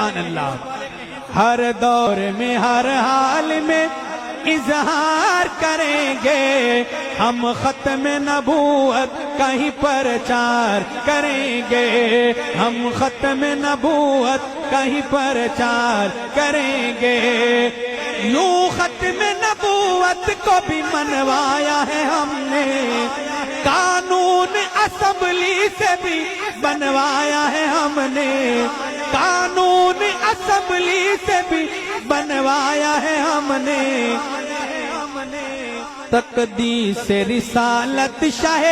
سبحان اللہ۔ ہر دور میں ہر حال میں اظہار کریں گے ہم ختم نبوت کا ہی پرچار کریں گے، ہم ختم نبوت کا ہی پرچار کریں گے۔ یوں ختم نبوت کو بھی منوایا ہے ہم نے، قانون اسمبلی سے بھی بنوایا ہے ہم نے، قانون اسمبلی سے بھی بنوایا ہے ہم نے۔ تقدیس رسالت شاہ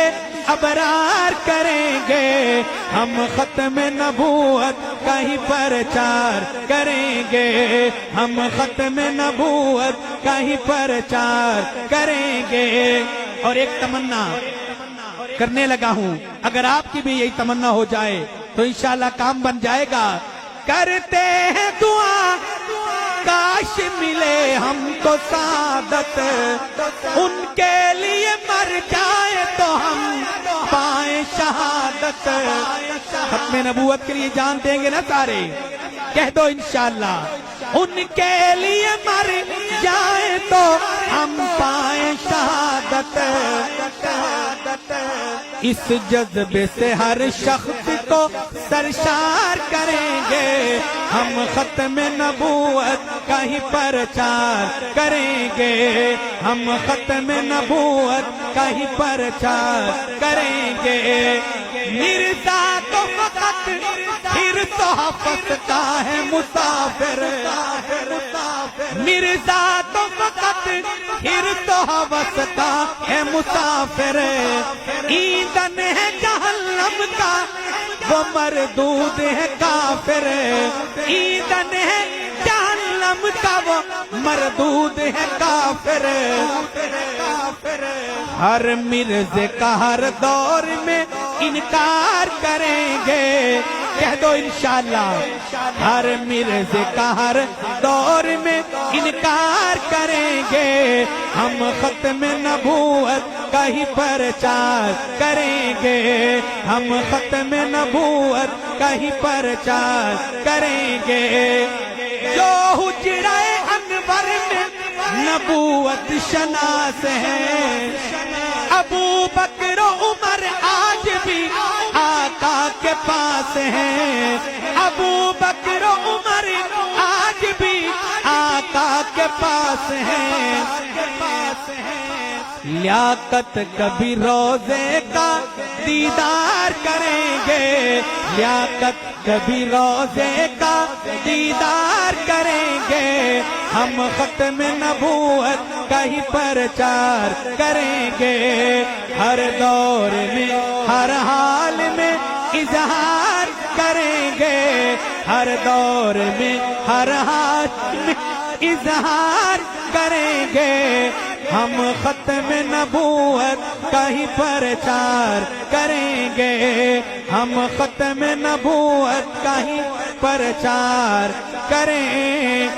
ابرار کریں گے ہم ختم نبوت کا ہی پرچار کریں گے، ہم ختم نبوت کا ہی پرچار کریں گے۔ اور ایک تمنا کرنے لگا ہوں، اگر آپ کی بھی یہی تمنا ہو جائے تو انشاءاللہ کام بن جائے گا۔ کرتے ہیں دعا کاش ملے ہم کو سعادت، ان کے لیے مر جائے تو ہم پائیں شہادت۔ ختم نبوت کے لیے جان دیں گے نا سارے؟ کہہ دو انشاءاللہ۔ ان کے لیے مر جائے تو ہم پائیں شہادت۔ اس جذبے سے ہر شخص کو سرشار کریں گے ہم ختم نبوت کا ہی پرچار کریں گے، ہم ختم نبوت کا ہی پرچار کریں گے۔ مرزا تو فقط پھر تو حفظ کا ہے مسافر، مرزا تو فقط پھر تو حفظ کا ہے مسافر۔ ایندھن ہے جہنم کا وہ مردود ہے کافر، ایندھن ہے جہنم کا وہ مردود ہے کافر۔ ہر مرزے کا ہر دور میں انکار کریں گے، کہہ دو انشاءاللہ۔ ہر مرزے کا ہر دور میں انکار کریں گے ہم ختم نبوت کا ہی پرچار کریں گے، ہم ختم نبوت کا ہی پرچار کریں گے۔ جو حجرہ انور میں نبوت شناس ہیں، ابو بکر و عمر آج بھی آقا کے پاس ہیں، ابو بکر و عمر آج بھی آقا کے پاس ہیں۔ لیاقت کبھی روزے کا دیدار کریں گے، لیاقت کبھی روزے کا دیدار کریں گے، ہم ختم نبوت کا ہی پرچار کریں گے۔ ہر دور میں ہر حال میں اظہار کریں گے، ہر دور میں ہر حال میں اظہار کریں گے، ہم ختم نبوت کا ہی پرچار کریں گے، ہم ختم نبوت کا ہی پرچار کریں